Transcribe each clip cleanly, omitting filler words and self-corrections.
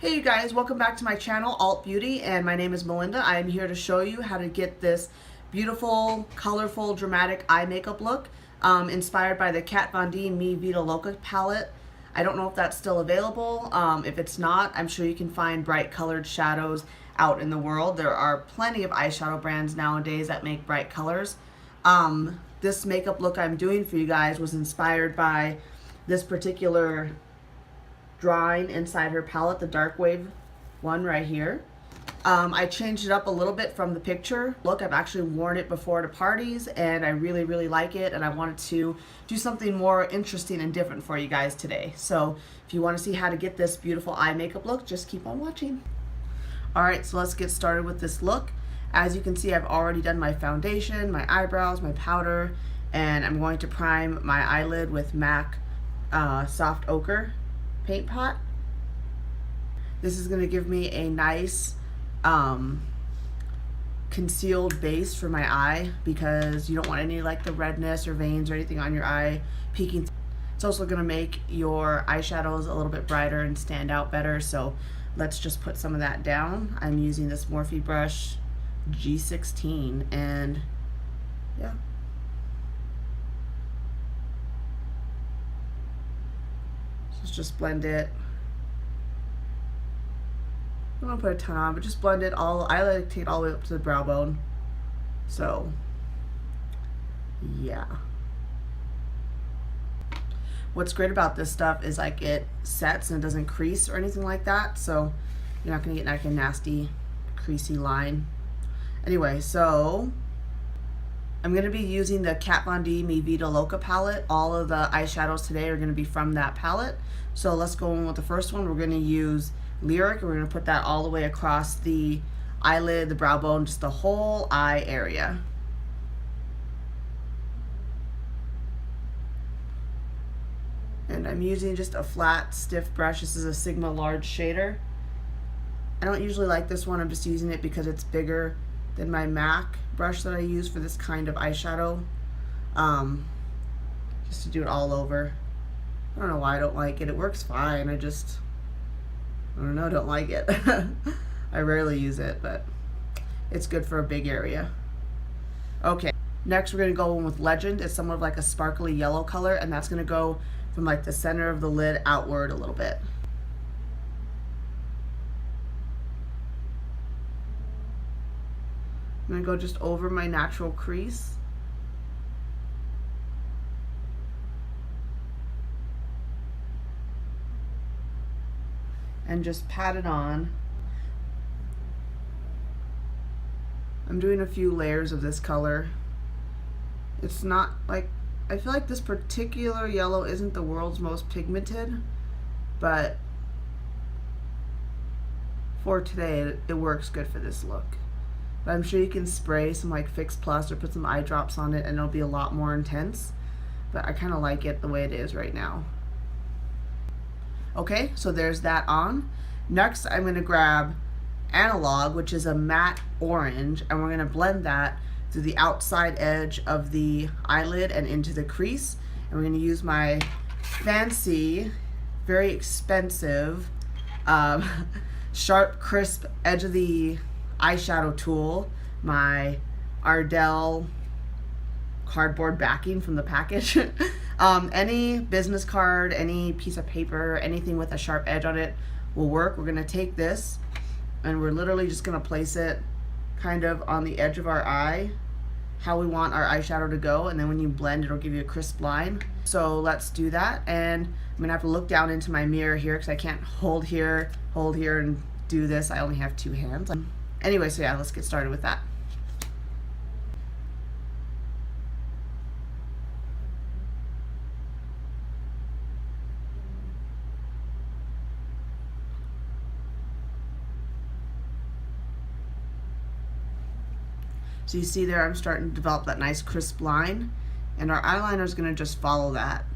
Hey you guys, welcome back to my channel, Alt Beauty, and my name is Melinda. I am here to show you how to get this beautiful, colorful, dramatic eye makeup look inspired by the Kat Von D Me Vida Loca palette. I don't know if that's still available. If it's not, I'm sure you can find bright colored shadows out in the world. There are plenty of eyeshadow brands nowadays that make bright colors. This makeup look I'm doing for you guys was inspired by this particular drawing inside her palette, the dark wave one right here. I changed it up a little bit from the picture. Look, I've actually worn it before to parties and I really like it, and I wanted to do something more interesting and different for you guys today. So if you want to see how to get this beautiful eye makeup look, just keep on watching. Alright, so let's get started with this look. As you can see, I've already done my foundation, my eyebrows, my powder, and I'm going to prime my eyelid with MAC Soft Ochre paint pot. This is going to give me a nice concealed base for my eye, because you don't want any like the redness or veins or anything on your eye peeking. It's also going to make your eyeshadows a little bit brighter and stand out better, so let's just put some of that down. I'm using this Morphe brush G16, and yeah. Let's just blend it. I don't want to put a ton on, but just blend it all. I like to take it all the way up to the brow bone. So, yeah. What's great about this stuff is like it sets and it doesn't crease or anything like that. So you're not going to get like a nasty creasy line. Anyway, so I'm going to be using the Kat Von D Me Vida Loca palette. All of the eyeshadows today are going to be from that palette. So let's go in with the first one. We're going to use Lyric, and we're going to put that all the way across the eyelid, the brow bone, just the whole eye area. And I'm using just a flat, stiff brush. This is a Sigma large shader. I don't usually like this one. I'm just using it because it's bigger than my MAC brush that I use for this kind of eyeshadow. Just to do it all over. I don't know why I don't like it. It works fine. I don't know, don't like it. I rarely use it, but it's good for a big area. Okay, next we're going to go in with Legend. It's somewhat of like a sparkly yellow color, and that's going to go from like the center of the lid outward a little bit. I'm going to go just over my natural crease. And just pat it on. I'm doing a few layers of this color. It's not like, I feel like this particular yellow isn't the world's most pigmented, but for today it works good for this look. But I'm sure you can spray some like Fix Plus or put some eye drops on it and it'll be a lot more intense, but I kind of like it the way it is right now. Okay, so there's that on. Next, I'm going to grab Analog, which is a matte orange, and we're going to blend that through the outside edge of the eyelid and into the crease. And we're going to use my fancy, very expensive, sharp, crisp edge of the eyeshadow tool, my Ardell cardboard backing from the package. Any business card, any piece of paper, anything with a sharp edge on it will work. We're going to take this and we're literally just going to place it kind of on the edge of our eye, how we want our eyeshadow to go, and then when you blend it'll give you a crisp line. So let's do that, and I'm going to have to look down into my mirror here because I can't hold here and do this. I only have two hands. Anyway, so yeah, let's get started with that. So you see there, I'm starting to develop that nice crisp line, and our eyeliner is going to just follow that.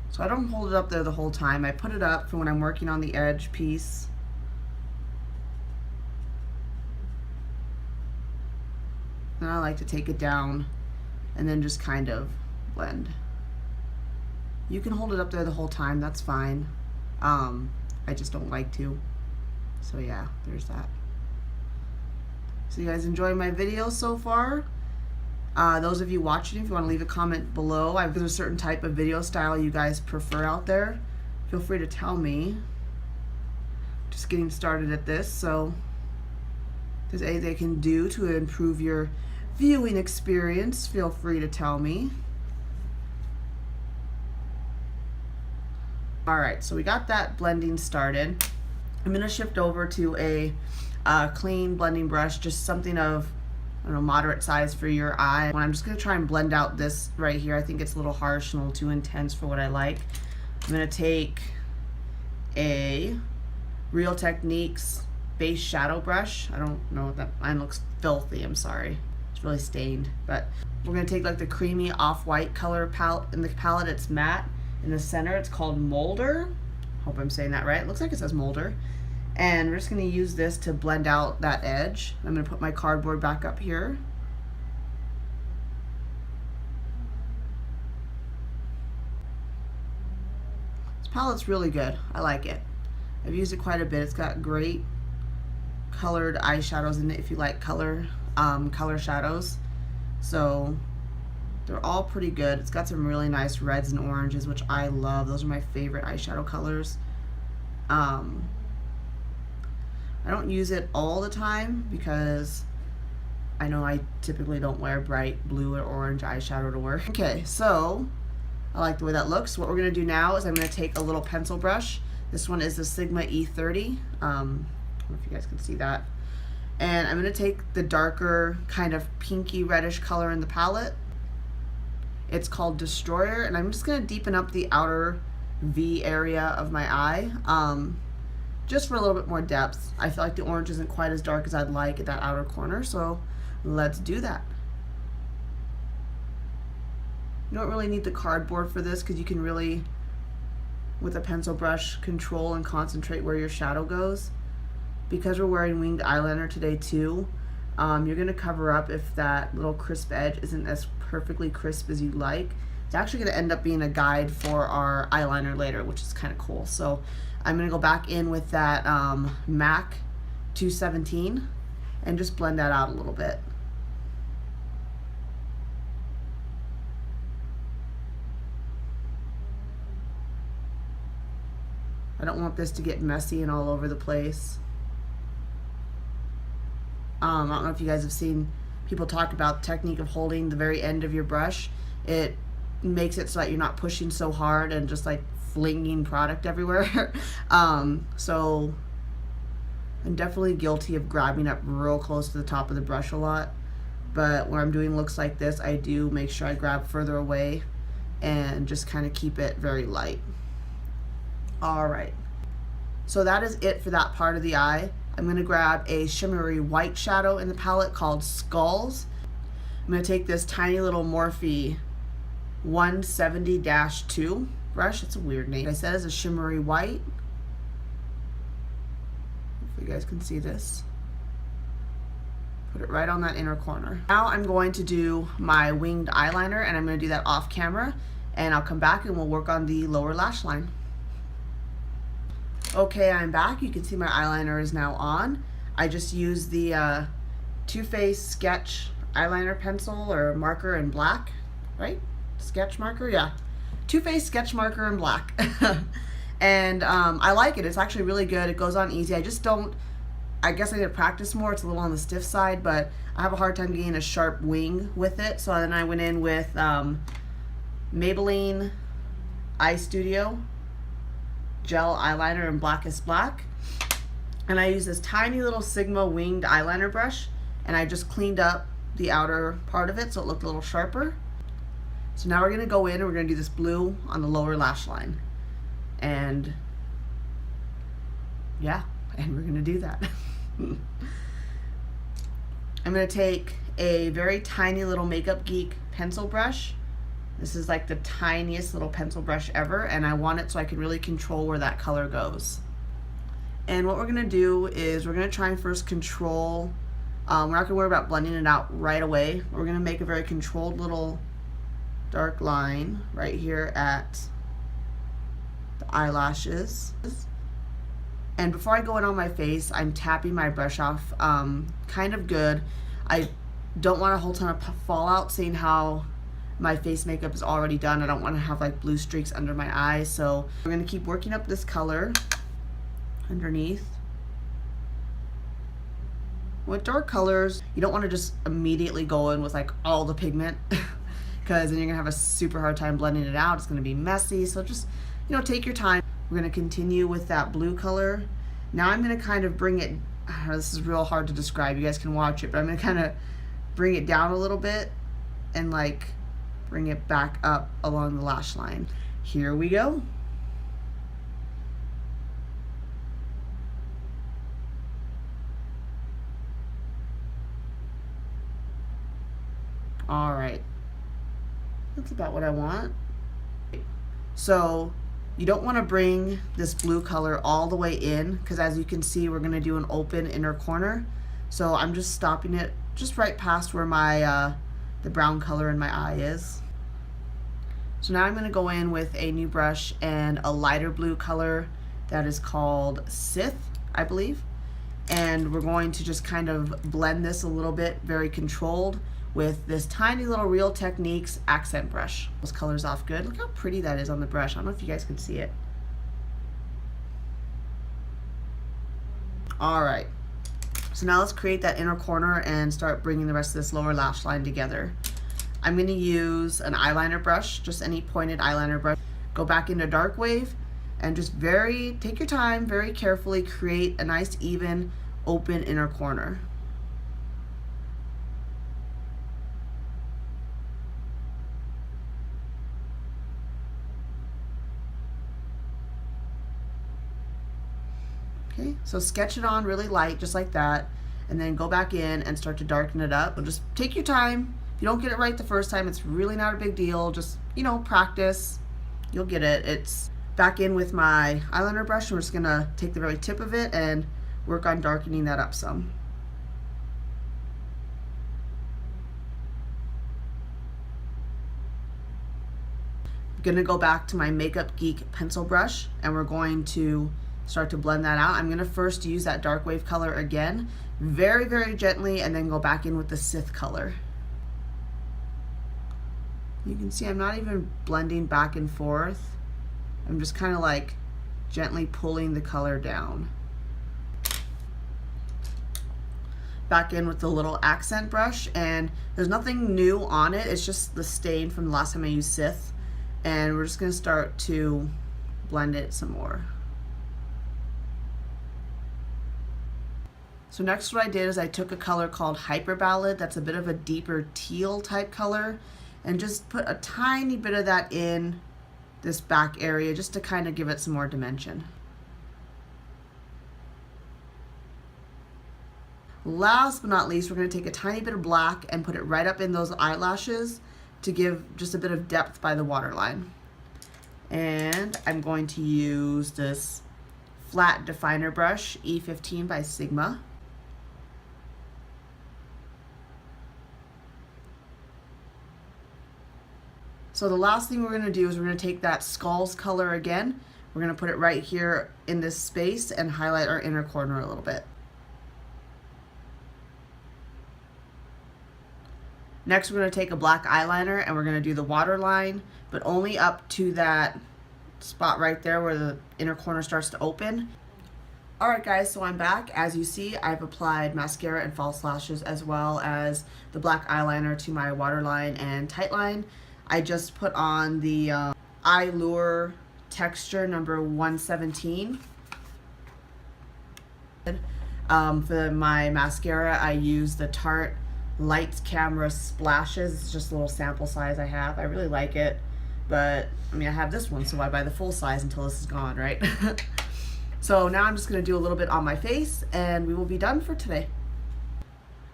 So I don't hold it up there the whole time. I put it up for when I'm working on the edge piece. And I like to take it down and then just kind of blend. You can hold it up there the whole time, that's fine. I just don't like to. So yeah, there's that. So you guys enjoying my video so far? Those of you watching, if you want to leave a comment below, if there's a certain type of video style you guys prefer out there, feel free to tell me. Just getting started at this, so if there's anything I can do to improve your viewing experience, feel free to tell me. Alright, so we got that blending started. I'm going to shift over to a clean blending brush, just something of, I don't know, moderate size for your eye. I'm just going to try and blend out this right here. I think it's a little harsh and a little too intense for what I like. I'm going to take a Real Techniques base shadow brush. I don't know what that, mine looks filthy, I'm sorry. It's really stained. But we're going to take like the creamy off-white color palette. In the palette it's matte. In the center it's called Molder. Hope I'm saying that right. It looks like it says Molder. And we're just going to use this to blend out that edge. I'm going to put my cardboard back up here. This palette's really good. I like it. I've used it quite a bit. It's got great colored eyeshadows in it if you like color shadows. So they're all pretty good. It's got some really nice reds and oranges, which I love. Those are my favorite eyeshadow colors. I don't use it all the time because I know I typically don't wear bright blue or orange eyeshadow to work. Okay, so I like the way that looks. What we're going to do now is I'm going to take a little pencil brush. This one is the Sigma E30. I don't know if you guys can see that. And I'm going to take the darker kind of pinky reddish color in the palette. It's called Destroyer, and I'm just going to deepen up the outer V area of my eye. Just for a little bit more depth. I feel like the orange isn't quite as dark as I'd like at that outer corner, so let's do that. You don't really need the cardboard for this because you can really, with a pencil brush, control and concentrate where your shadow goes. Because we're wearing winged eyeliner today too, you're going to cover up if that little crisp edge isn't as perfectly crisp as you'd like. It's actually going to end up being a guide for our eyeliner later, which is kind of cool. So I'm going to go back in with that MAC 217 and just blend that out a little bit. I don't want this to get messy and all over the place. I don't know if you guys have seen people talk about the technique of holding the very end of your brush. It makes it so that you're not pushing so hard and just like flinging product everywhere. So I'm definitely guilty of grabbing up real close to the top of the brush a lot, but when I'm doing looks like this, I do make sure I grab further away and just kind of keep it very light. Alright, so that is it for that part of the eye. I'm going to grab a shimmery white shadow in the palette called Skulls. I'm going to take this tiny little Morphe 170-2 brush. It's a weird name. I said it's a shimmery white. If you guys can see this. Put it right on that inner corner. Now I'm going to do my winged eyeliner, and I'm going to do that off camera, and I'll come back and we'll work on the lower lash line. Okay, I'm back. You can see my eyeliner is now on. I just used the Too Faced Sketch eyeliner pencil or marker in black, right? Sketch marker, yeah. Too Faced Sketch marker in black. And I like it. It's actually really good. It goes on easy. I just don't, I guess I need to practice more. It's a little on the stiff side, but I have a hard time getting a sharp wing with it. So then I went in with Maybelline Eye Studio gel eyeliner in Blackest Black, and I use this tiny little Sigma winged eyeliner brush, and I just cleaned up the outer part of it so it looked a little sharper. So now we're going to go in and we're going to do this blue on the lower lash line, and yeah, and we're going to do that. I'm going to take a very tiny little Makeup Geek pencil brush. This is like the tiniest little pencil brush ever, and I want it so I can really control where that color goes. And what we're going to do is we're going to try and first control, we're not going to worry about blending it out right away. We're going to make a very controlled little dark line right here at the eyelashes. And before I go in on my face, I'm tapping my brush off kind of good. I don't want a whole ton of fallout, seeing how my face makeup is already done. I don't want to have like blue streaks under my eyes, so we're going to keep working up this color underneath. With dark colors, you don't want to just immediately go in with like all the pigment because then you're gonna have a super hard time blending it out. It's gonna be messy, so just, you know, take your time. We're gonna continue with that blue color. Now I'm gonna kind of bring it, this is real hard to describe, you guys can watch it, but I'm gonna kind of bring it down a little bit and like bring it back up along the lash line. Here we go. All right, that's about what I want. So you don't want to bring this blue color all the way in, because as you can see, we're going to do an open inner corner. So I'm just stopping it just right past where my the brown color in my eye is. So now I'm going to go in with a new brush and a lighter blue color that is called Sith, I believe. And we're going to just kind of blend this a little bit, very controlled, with this tiny little Real Techniques accent brush. Those colors off good. Look how pretty that is on the brush. I don't know if you guys can see it. All right, so now let's create that inner corner and start bringing the rest of this lower lash line together. I'm gonna use an eyeliner brush, just any pointed eyeliner brush. Go back into Dark Wave and just take your time, very carefully create a nice even open inner corner. Okay, so sketch it on really light, just like that, and then go back in and start to darken it up. Just take your time. If you don't get it right the first time, it's really not a big deal. Just, you know, practice. You'll get it. It's back in with my eyeliner brush, and we're just gonna take the very tip of it and work on darkening that up some. I'm gonna go back to my Makeup Geek pencil brush, and we're going to start to blend that out. I'm gonna first use that Dark Wave color again, very, very gently, and then go back in with the Sith color. You can see I'm not even blending back and forth. I'm just kind of like gently pulling the color down. Back in with the little accent brush, and there's nothing new on it. It's just the stain from the last time I used Sith, and we're just gonna start to blend it some more. So next what I did is I took a color called Hyper Ballad, that's a bit of a deeper teal type color, and just put a tiny bit of that in this back area just to kind of give it some more dimension. Last but not least, we're going to take a tiny bit of black and put it right up in those eyelashes to give just a bit of depth by the waterline. And I'm going to use this flat definer brush, E15 by Sigma. So the last thing we're going to do is we're going to take that Skulls color again. We're going to put it right here in this space and highlight our inner corner a little bit. Next we're going to take a black eyeliner and we're going to do the waterline, but only up to that spot right there where the inner corner starts to open. Alright guys, so I'm back. As you see, I've applied mascara and false lashes as well as the black eyeliner to my waterline and tightline. I just put on the Eylure texture number 117. For my mascara, I use the Tarte Lights Camera Splashes. It's just a little sample size I have. I really like it, but I mean I have this one, so why buy the full size until this is gone, right? So now I'm just going to do a little bit on my face and we will be done for today.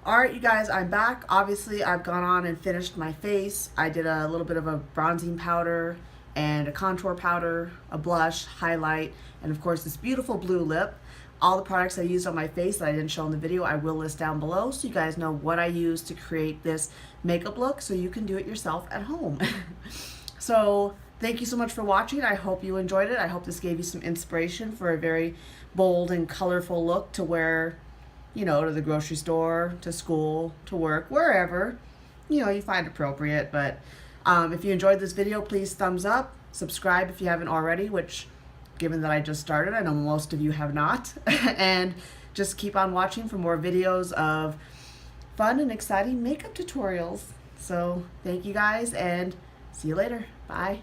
Alright you guys, I'm back. Obviously I've gone on and finished my face. I did a little bit of a bronzing powder and a contour powder, a blush, highlight, and of course this beautiful blue lip. All the products I used on my face that I didn't show in the video I will list down below so you guys know what I used to create this makeup look so you can do it yourself at home. So thank you so much for watching. I hope you enjoyed it. I hope this gave you some inspiration for a very bold and colorful look to wear, you know, to the grocery store, to school, to work, wherever, you know, you find appropriate. But if you enjoyed this video, please thumbs up, subscribe if you haven't already, which, given that I just started, I know most of you have not. And just keep on watching for more videos of fun and exciting makeup tutorials. So thank you guys, and see you later. Bye.